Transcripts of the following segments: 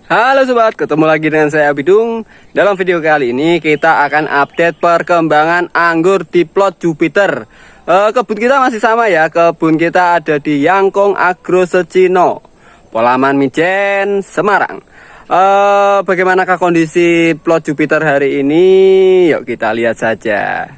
Halo sobat, ketemu lagi dengan saya Bidung. Dalam video kali ini kita akan update perkembangan anggur di plot Jupiter. Kebun kita masih sama ya, kebun kita ada di Yangkong Agro Secino, Polaman Mijen, Semarang. Bagaimanakah kondisi plot Jupiter hari ini? Yuk kita lihat saja.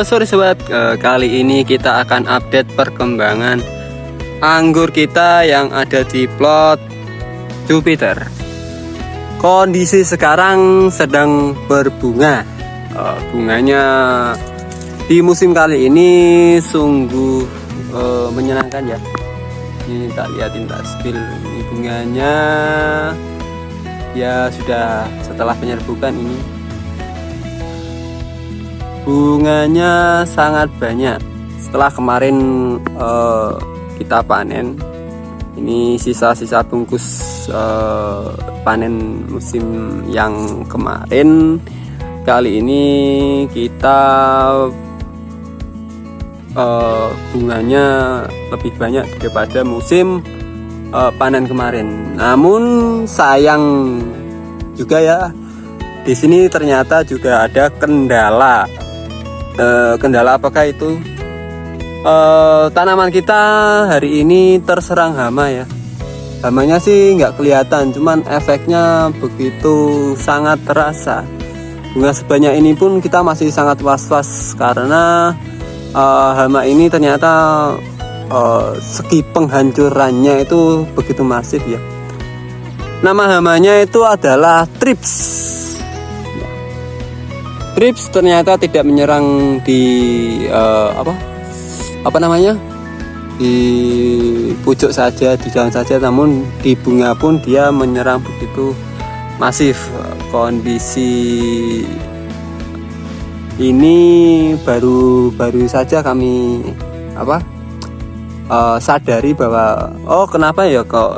Sorry sobat, kali ini kita akan update perkembangan anggur kita yang ada di plot Jupiter. Kondisi sekarang sedang berbunga. Bunganya di musim kali ini sungguh menyenangkan ya. Ini tak lihatin, tak spill. Ini bunganya ya sudah setelah penyerbukan ini. Bunganya sangat banyak. Setelah kemarin kita panen, ini sisa-sisa bungkus panen musim yang kemarin. Kali ini kita bunganya lebih banyak daripada musim panen kemarin. Namun sayang juga ya, di sini ternyata juga ada kendala. Kendala apakah itu? Tanaman kita hari ini terserang hama ya. Hamanya sih nggak kelihatan, cuman efeknya begitu sangat terasa. Bunga sebanyak ini pun kita masih sangat was-was karena hama ini ternyata segi penghancurannya itu begitu masif ya. Nama hamanya itu adalah Thrips. Thrips ternyata tidak menyerang di apa namanya, di pucuk saja, di daun saja, namun di bunga pun dia menyerang begitu masif. Kondisi ini baru saja kami sadari bahwa kenapa ya kok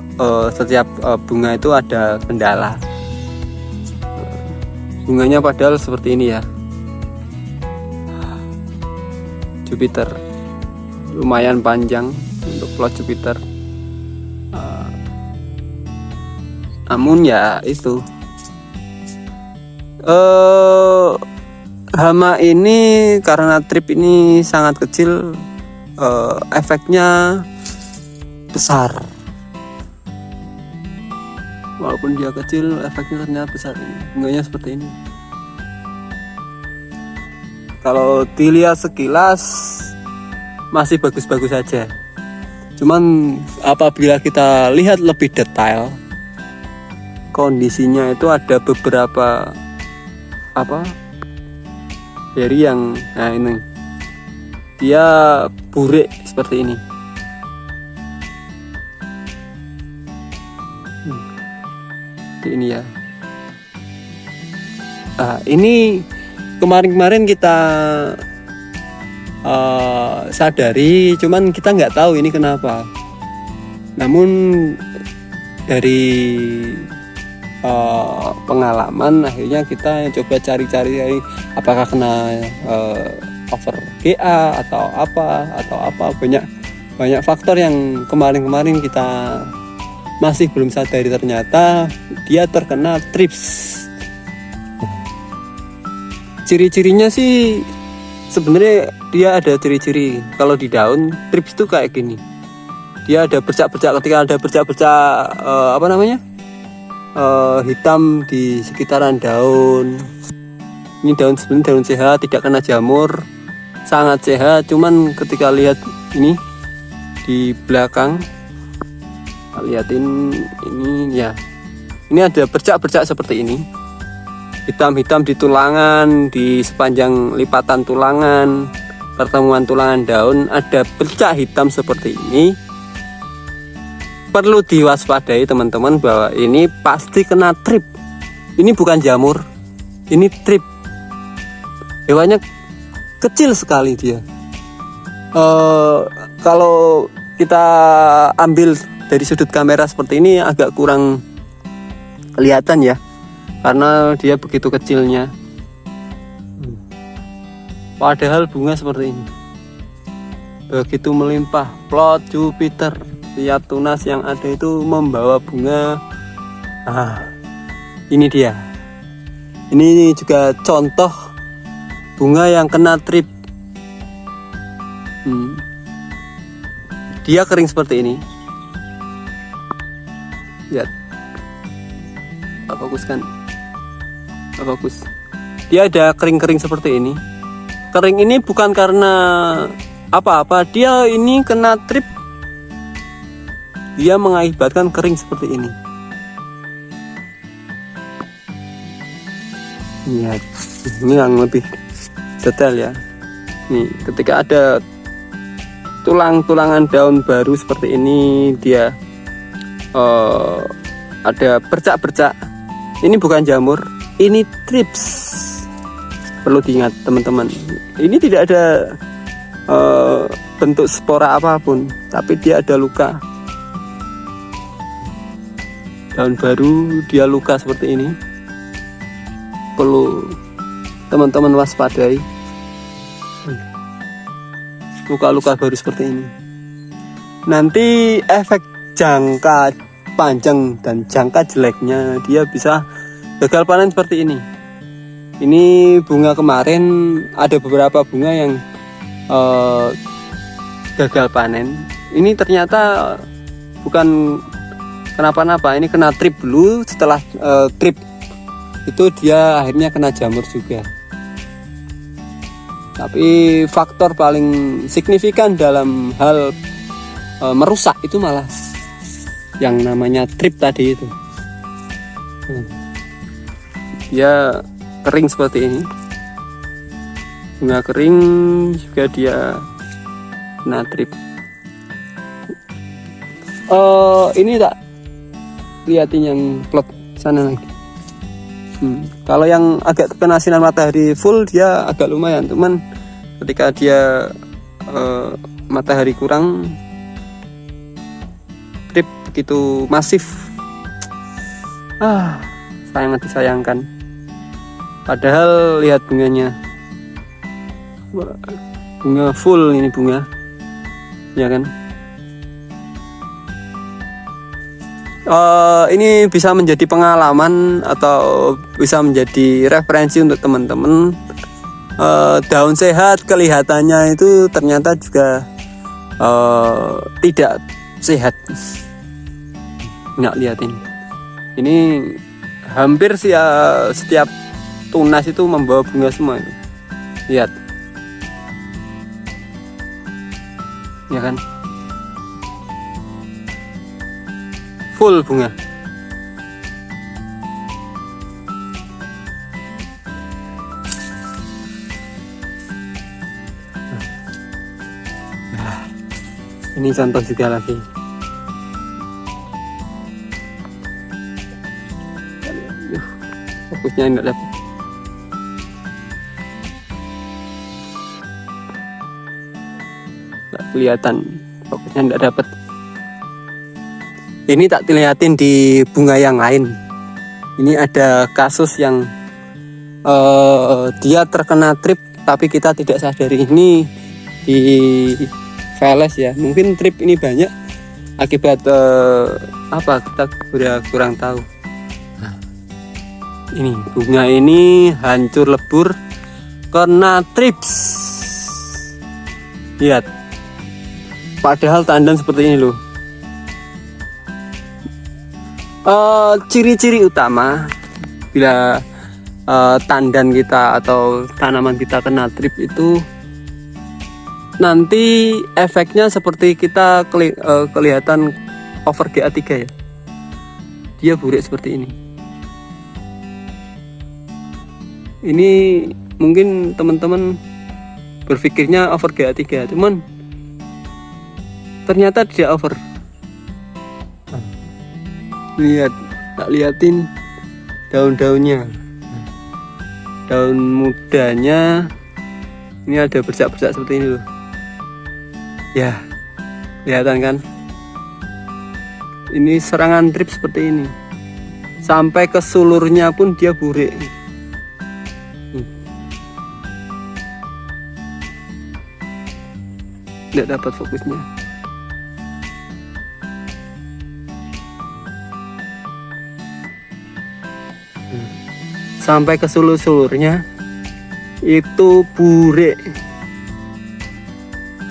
setiap bunga itu ada kendala. Bunganya padahal seperti ini ya. Jupiter lumayan panjang untuk plot Jupiter. Namun ya itu hama ini karena trip ini sangat kecil, efeknya besar. Walaupun dia kecil, efeknya ternyata besar. Bunganya seperti ini. Kalau dilihat sekilas masih bagus-bagus saja. Cuman apabila kita lihat lebih detail, kondisinya itu ada beberapa dari yang ini dia burik seperti ini. Ini ya. Ini kemarin kita sadari, cuman kita nggak tahu ini kenapa. Namun dari pengalaman akhirnya kita coba cari-cari apakah kena over GA atau apa, banyak faktor yang kemarin kita masih belum sadari, ternyata dia terkena Thrips. Ciri-cirinya sih sebenarnya dia ada ciri-ciri. Kalau di daun Thrips itu kayak gini. Dia ada bercak-bercak, ketika ada bercak-bercak hitam di sekitaran daun. Ini daun sebenarnya daun sehat, tidak kena jamur, sangat sehat. Cuman ketika lihat ini di belakang. Lihatin ini ya. Ini ada bercak-bercak seperti ini. Hitam-hitam di tulangan, di sepanjang lipatan tulangan, pertemuan tulangan daun ada bercak hitam seperti ini. Perlu diwaspadai teman-teman bahwa ini pasti kena trip. Ini bukan jamur, ini trip. Hewannya kecil sekali dia. Kalau kita ambil dari sudut kamera seperti ini agak kurang kelihatan ya, karena dia begitu kecilnya. Padahal bunga seperti ini begitu melimpah. Plot Jupiter, tiap tunas yang ada itu membawa bunga. Ini dia. Ini juga contoh bunga yang kena trip. Dia kering seperti ini. Lihat. Fokus kan? Fokus. Dia ada kering-kering seperti ini. Kering ini bukan karena apa-apa, dia ini kena trip. Dia mengakibatkan kering seperti ini. Lihat. Ini yang lebih detail ya. Nih, ketika ada tulang-tulangan daun baru seperti ini, dia ada bercak-bercak. Ini bukan jamur, ini trips. Perlu diingat teman-teman. Ini tidak ada bentuk spora apapun, tapi dia ada luka. Daun baru dia luka seperti ini. Perlu teman-teman waspadai. Luka-luka baru seperti ini. Nanti efek jangka panjang dan jangka jeleknya, dia bisa gagal panen seperti ini. Ini bunga kemarin ada beberapa bunga yang gagal panen. Ini ternyata bukan kenapa-napa, ini kena trip dulu. Setelah trip itu dia akhirnya kena jamur juga. Tapi faktor paling signifikan dalam hal merusak itu malah yang namanya trip tadi itu. Dia kering seperti ini. Bunga kering juga dia kena trip. Ini tak lihatin yang plot sana lagi. Kalau yang agak terkena sinar matahari full dia agak lumayan, teman. Ketika dia matahari kurang, trip begitu masif. Sangat disayangkan. Padahal lihat bunganya, bunga full ini bunga, ya kan? Ini bisa menjadi pengalaman atau bisa menjadi referensi untuk teman-teman. Daun sehat kelihatannya itu ternyata juga tidak sehat. Nggak lihatin. Ini hampir sih setiap tunas itu membawa bunga semua itu. Lihat, ya kan? Full bunga. Ini contoh juga lagi. Fokusnya enggak dapat. Enggak kelihatan, fokusnya enggak dapat. Ini tak dilihatin di bunga yang lain. Ini ada kasus yang dia terkena trip tapi kita tidak sadari. Ini di Veles ya, mungkin trip ini banyak akibat apa kita kurang tahu. Ini bunga ini hancur lebur kena trips. Lihat, padahal tandan seperti ini loh. Ciri-ciri utama bila tandan kita atau tanaman kita kena trip itu nanti efeknya seperti kita kelihatan over GA3 ya. Dia burik seperti ini. Ini mungkin teman-teman berpikirnya over GA3, cuman ternyata tidak over. Lihat, tak liatin daun-daunnya. Daun mudanya ini ada bercak-bercak seperti ini loh. Ya, kelihatan kan? Ini serangan trip seperti ini. Sampai ke sulurnya pun dia burik. Tidak dapat fokusnya. Sampai ke sulur-sulurnya itu burik.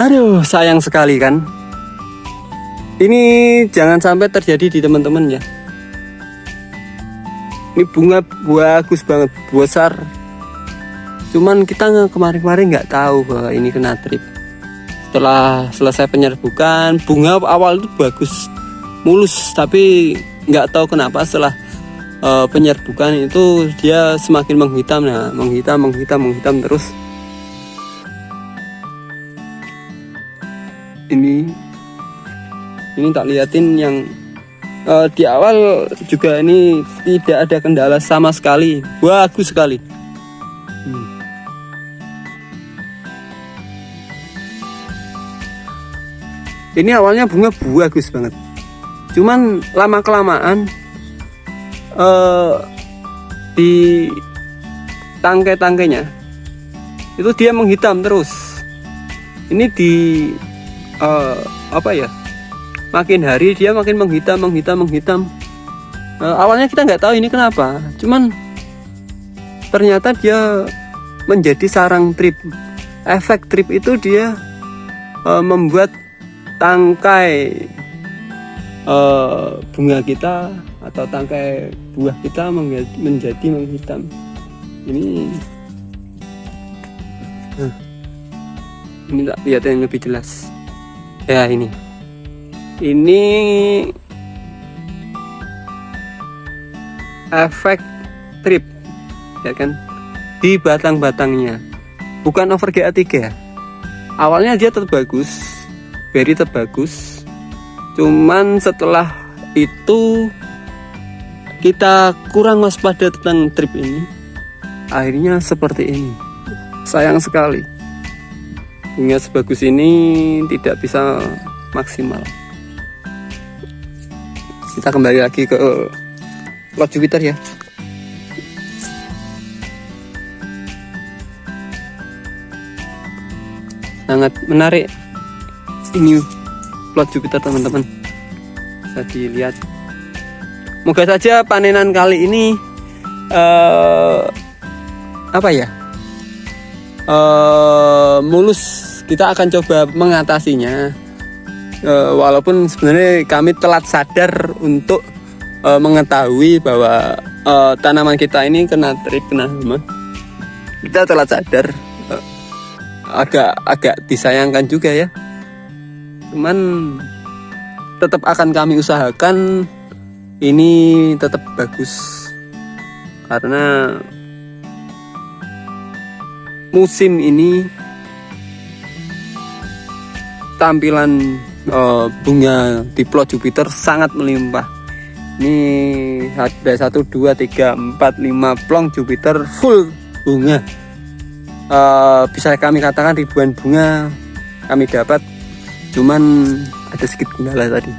Aduh, sayang sekali kan. Ini jangan sampai terjadi di teman-teman ya. Ini bunga bagus banget, besar. Cuman kita kemarin-kemarin nggak tahu bahwa ini kena trip. Setelah selesai penyerbukan, bunga awal itu bagus, mulus, tapi nggak tahu kenapa setelah penyerbukan itu dia semakin menghitam, nah menghitam terus. Ini tak liatin yang di awal juga ini tidak ada kendala sama sekali, bagus sekali. Ini awalnya bunga bagus banget, cuman lama kelamaan di tangkai-tangkainya itu dia menghitam terus. Ini di makin hari dia makin menghitam. Awalnya kita nggak tahu ini kenapa, cuman ternyata dia menjadi sarang trip. Efek trip itu dia membuat tangkai bunga kita atau tangkai buah kita menjadi menghitam. Ini tak lihat yang lebih jelas ya. Ini efek trip ya kan, di batang-batangnya, bukan over GA3 ya. Awalnya dia tetap bagus, beri tetap bagus, cuman setelah itu kita kurang waspada tentang trip ini, akhirnya seperti ini. Sayang sekali, bunga sebagus ini tidak bisa maksimal. Kita kembali lagi ke plot Jupiter ya. Sangat menarik ini plot Jupiter teman-teman, bisa dilihat. Moga saja panenan kali ini mulus. Kita akan coba mengatasinya, walaupun sebenarnya kami telat sadar untuk mengetahui bahwa tanaman kita ini kena trip, kena hama. Kita telat sadar, agak disayangkan juga ya. Cuman tetap akan kami usahakan ini tetap bagus, karena musim ini tampilan bunga di plot Jupiter sangat melimpah. Ini ada 1, 2, 3, 4, 5 plong Jupiter full bunga. Bisa kami katakan ribuan bunga kami dapat, cuman ada sedikit kendala tadi.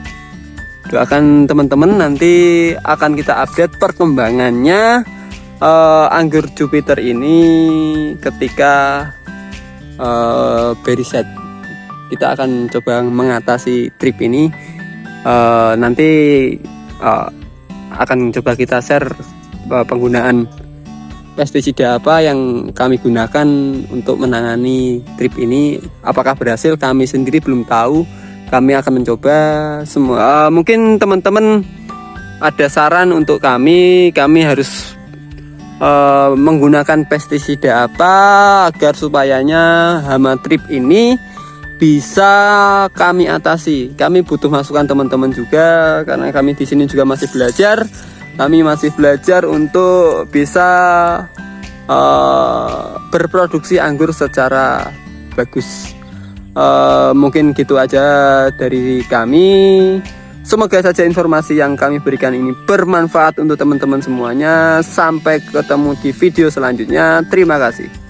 Doakan teman-teman, nanti akan kita update perkembangannya anggur Jupiter ini ketika berry set. Kita akan coba mengatasi trip ini. Nanti akan coba kita share penggunaan pestisida apa yang kami gunakan untuk menangani trip ini. Apakah berhasil, kami sendiri belum tahu. Kami akan mencoba semua. Mungkin teman-teman ada saran untuk kami harus menggunakan pestisida apa agar supayanya hama trip ini bisa kami atasi. Kami butuh masukan teman-teman juga, karena kami di sini juga masih belajar. Kami masih belajar untuk bisa berproduksi anggur secara bagus. Mungkin gitu aja dari kami. Semoga saja informasi yang kami berikan ini bermanfaat untuk teman-teman semuanya. Sampai ketemu di video selanjutnya. Terima kasih.